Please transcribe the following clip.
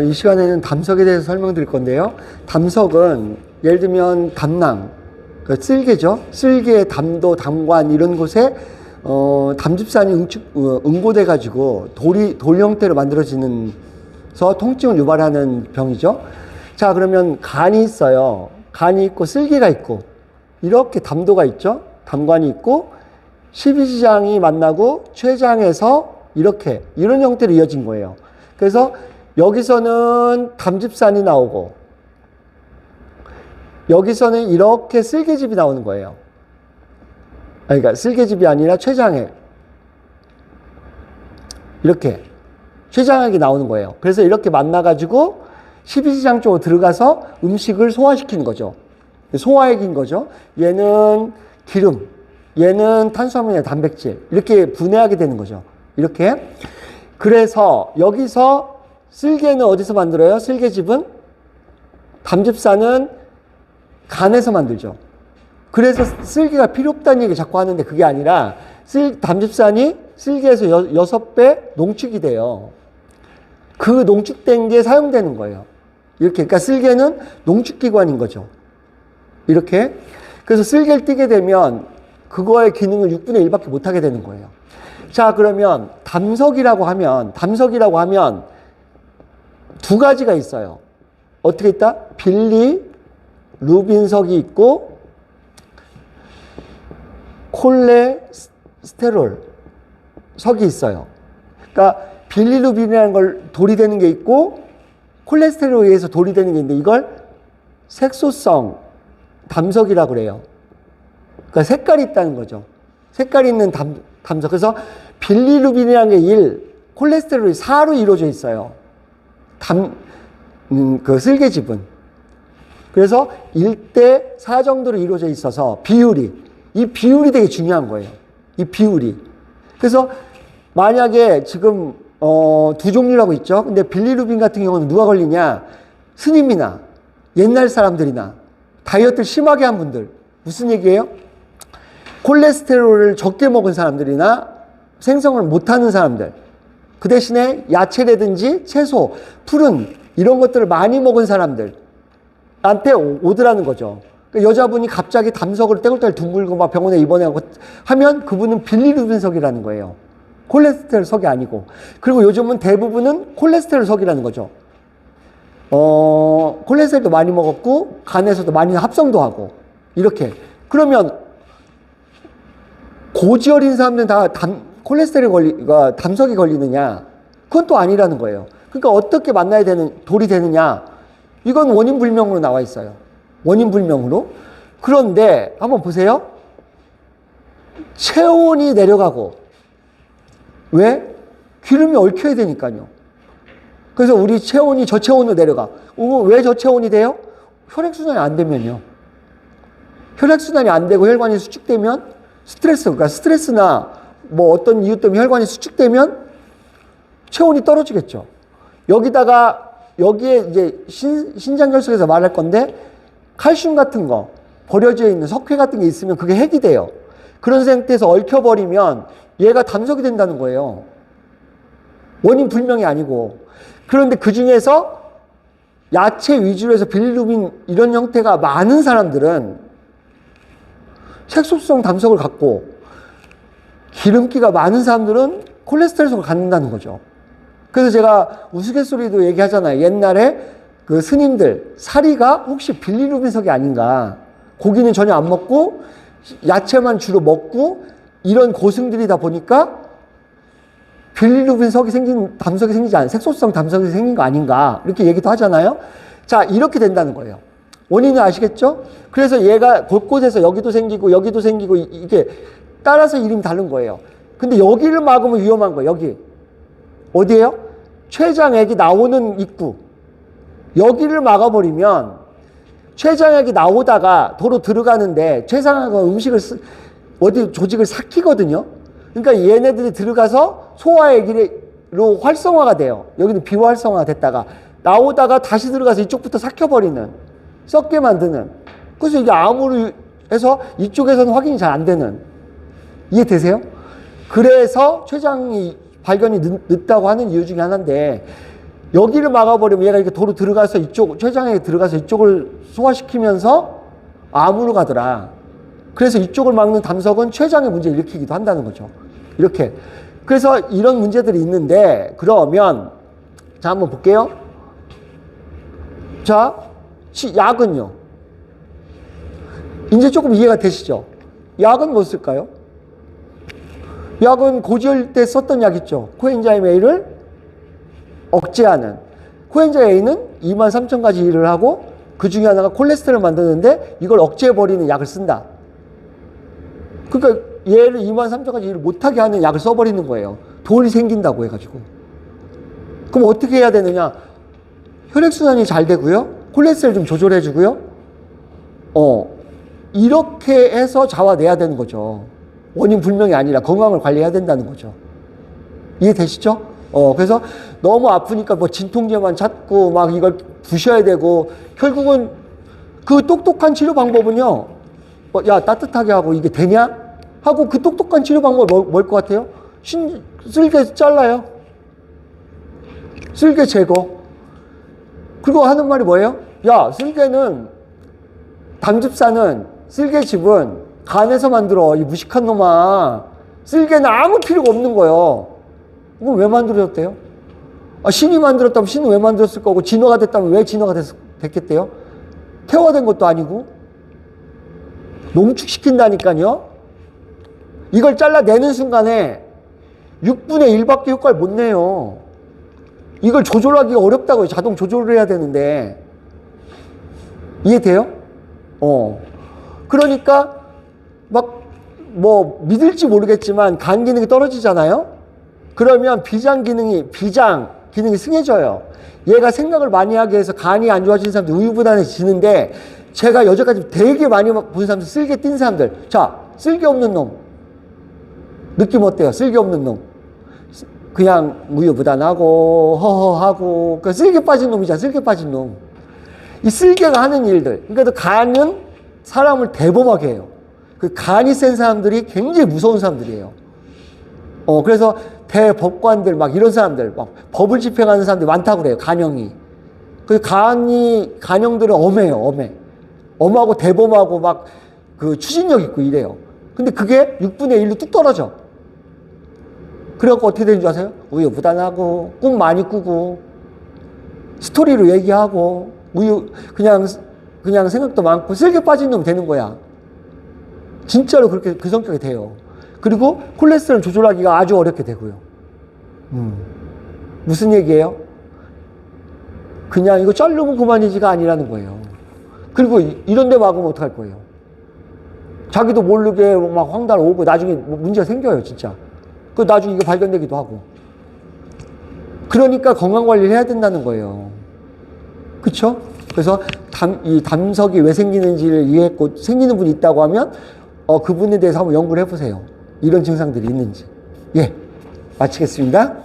이 시간에는 담석에 대해서 설명드릴 건데요. 담석은 예를 들면 담낭, 쓸개죠. 쓸개, 담도, 담관 이런 곳에 담즙산이 응고돼 가지고 돌 형태로 만들어지면서 통증을 유발하는 병이죠. 자, 그러면 간이 있어요. 간이 있고 쓸개가 있고 이렇게 담도가 있죠. 담관이 있고 십이지장이 만나고 췌장에서 이런 형태로 이어진 거예요. 그래서 여기서는 담즙산이 나오고 여기서는 이렇게 쓸개즙이 나오는 거예요. 그러니까 쓸개즙이 아니라 췌장액, 이렇게 췌장액이 나오는 거예요. 그래서 이렇게 만나가지고 십이지장 쪽으로 들어가서 음식을 소화시키는 거죠. 소화액인 거죠. 얘는 기름, 얘는 탄수화물이나 단백질, 이렇게 분해하게 되는 거죠. 이렇게. 그래서 여기서 쓸개는 어디서 만들어요? 쓸개즙은? 담즙산은 간에서 만들죠. 그래서 쓸개가 필요 없다는 얘기 자꾸 하는데 그게 아니라 담즙산이 쓸개에서 6배 농축이 돼요. 그 농축된 게 사용되는 거예요. 이렇게. 그러니까 쓸개는 농축기관인 거죠. 이렇게. 그래서 쓸개를 띄게 되면 그거의 기능을 6분의 1밖에 못하게 되는 거예요. 자, 그러면 담석이라고 하면 두 가지가 있어요. 어떻게 있다? 빌리루빈석이 있고 콜레스테롤 석이 있어요. 그러니까 빌리루빈이라는 걸 돌이 되는 게 있고 콜레스테롤에 의해서 돌이 되는 게 있는데 이걸 색소성 담석이라고 그래요. 그러니까 색깔이 있다는 거죠. 색깔이 있는 담석. 그래서 빌리루빈이라는 게 1, 콜레스테롤이 4로 이루어져 있어요. 그 쓸개즙은. 그래서 1대 4 정도로 이루어져 있어서 이 비율이 되게 중요한 거예요. 이 비율이. 그래서 만약에 지금 두 종류라고 있죠. 근데 빌리루빈 같은 경우는 누가 걸리냐? 스님이나 옛날 사람들이나 다이어트를 심하게 한 분들. 무슨 얘기예요? 콜레스테롤을 적게 먹은 사람들이나 생성을 못하는 사람들, 그 대신에 야채라든지 채소, 푸른 이런 것들을 많이 먹은 사람들한테 오더라는 거죠. 그러니까 여자분이 갑자기 담석을 떼굴떼굴 둥글고 막 병원에 입원하고 하면 그분은 빌리루빈석이라는 거예요. 콜레스테롤석이 아니고. 그리고 요즘은 대부분은 콜레스테롤석이라는 거죠. 콜레스테롤도 많이 먹었고 간에서도 많이 합성도 하고 이렇게. 그러면 고지 어린 사람들은 다 담석이 걸리느냐? 그건 또 아니라는 거예요. 그러니까 어떻게 만나야 돌이 되느냐? 이건 원인 불명으로 나와 있어요. 원인 불명으로. 그런데 한번 보세요. 체온이 내려가고. 왜? 기름이 얽혀야 되니까요. 그래서 우리 체온이 저체온으로 내려가. 왜 저체온이 돼요? 혈액순환이 안 되면요. 혈액순환이 안 되고 혈관이 수축되면 그러니까 스트레스나 뭐 어떤 이유 때문에 혈관이 수축되면 체온이 떨어지겠죠. 여기에 이제 신장결석에서 말할 건데 칼슘 같은 거 버려져 있는 석회 같은 게 있으면 그게 핵이 돼요. 그런 상태에서 얽혀버리면 얘가 담석이 된다는 거예요. 원인 불명이 아니고. 그런데 그 중에서 야채 위주로 해서 빌리루빈 이런 형태가 많은 사람들은 색소성 담석을 갖고 기름기가 많은 사람들은 콜레스테롤석을 갖는다는 거죠. 그래서 제가 우스갯소리도 얘기하잖아요. 옛날에 그 스님들 사리가 혹시 빌리루빈석이 아닌가. 고기는 전혀 안 먹고 야채만 주로 먹고 이런 고승들이다 보니까 빌리루빈석이 담석이 생기지 않은 색소성 담석이 생긴 거 아닌가. 이렇게 얘기도 하잖아요. 자, 이렇게 된다는 거예요. 원인은 아시겠죠? 그래서 얘가 곳곳에서 여기도 생기고 이게 따라서 이름이 다른 거예요. 근데 여기를 막으면 위험한 거예요. 여기. 어디예요? 췌장액이 나오는 입구. 여기를 막아버리면 췌장액이 나오다가 도로 들어가는데 췌장액은 어디 조직을 삭히거든요. 그러니까 얘네들이 들어가서 소화액으로 활성화가 돼요. 여기는 비활성화가 됐다가 나오다가 다시 들어가서 이쪽부터 삭혀버리는, 썩게 만드는. 그래서 이게 암으로 해서 이쪽에서는 확인이 잘 안 되는. 이해되세요? 그래서 췌장이 발견이 늦다고 하는 이유 중에 하나인데 여기를 막아버리면 얘가 이렇게 도로 들어가서 이쪽, 췌장에 들어가서 이쪽을 소화시키면서 암으로 가더라. 그래서 이쪽을 막는 담석은 췌장의 문제를 일으키기도 한다는 거죠. 이렇게. 그래서 이런 문제들이 있는데, 그러면, 자, 한번 볼게요. 자, 약은요. 이제 조금 이해가 되시죠? 약은 뭐 쓸까요? 약은 고지혈 때 썼던 약 있죠. 코엔자임 A를 억제하는. 코엔자임 A는 23,000가지 일을 하고 그 중에 하나가 콜레스테롤을 만드는데 이걸 억제해버리는 약을 쓴다. 그러니까 얘를 23,000가지 일을 못하게 하는 약을 써버리는 거예요. 돌이 생긴다고 해가지고. 그럼 어떻게 해야 되느냐? 혈액순환이 잘 되고요. 콜레스테롤 좀 조절해주고요. 이렇게 해서 잡아내야 되는 거죠. 원인 불명이 아니라 건강을 관리해야 된다는 거죠. 이해되시죠? 그래서 너무 아프니까 뭐 진통제만 찾고 막 이걸 부셔야 되고 결국은 그 똑똑한 치료 방법은요. 야, 따뜻하게 하고 이게 되냐? 하고 그 똑똑한 치료 방법이 뭘 것 같아요? 쓸개 잘라요. 쓸개 제거. 그리고 하는 말이 뭐예요? 야, 담즙산은 쓸개즙은 간에서 만들어. 이 무식한 놈아. 쓸개는 아무 필요가 없는 거예요. 이건 왜 만들어졌대요? 신이 만들었다면 신은 왜 만들었을 거고, 진화가 됐다면 왜 진화가 됐겠대요? 태화된 것도 아니고. 농축시킨다니까요. 이걸 잘라내는 순간에 6분의 1밖에 효과를 못 내요. 이걸 조절하기가 어렵다고요. 자동 조절을 해야 되는데. 이해돼요? 그러니까 믿을지 모르겠지만 간 기능이 떨어지잖아요. 그러면 비장 기능이 승해져요. 얘가 생각을 많이 하게 해서 간이 안 좋아지는 사람들 우유부단해지는데, 제가 여태까지 되게 많이 본 사람들, 쓸개 띈 사람들. 자, 쓸개 없는 놈 느낌 어때요? 쓸개 없는 놈 그냥 우유부단하고 허허하고, 그 쓸개 빠진 놈이잖아. 쓸개 빠진 놈. 이 쓸개가 하는 일들. 그러니까 간은 사람을 대범하게 해요. 그 간이 센 사람들이 굉장히 무서운 사람들이에요. 그래서 대법관들 막 이런 사람들, 막 법을 집행하는 사람들이 많다고 그래요. 간형이. 그 간형들은 엄해요. 엄하고 대범하고 막 그 추진력 있고 이래요. 근데 그게 6분의 1로 뚝 떨어져. 그래갖고 어떻게 되는 줄 아세요? 우유부단하고, 꿈 많이 꾸고, 스토리로 얘기하고, 그냥 생각도 많고, 쓸개 빠진 놈 되는 거야. 진짜로 그렇게 그 성격이 돼요. 그리고 콜레스테롤 조절하기가 아주 어렵게 되고요. 무슨 얘기예요? 그냥 이거 자르면 그만이지가 아니라는 거예요. 그리고 이런 데 막으면 어떡할 거예요? 자기도 모르게 막 황달 오고 나중에 문제가 생겨요, 진짜. 그 나중에 이거 발견되기도 하고. 그러니까 건강관리를 해야 된다는 거예요. 그쵸? 그래서 이 담석이 왜 생기는지를 이해했고, 생기는 분이 있다고 하면, 그분에 대해서 한번 연구를 해보세요. 이런 증상들이 있는지. 예, 마치겠습니다.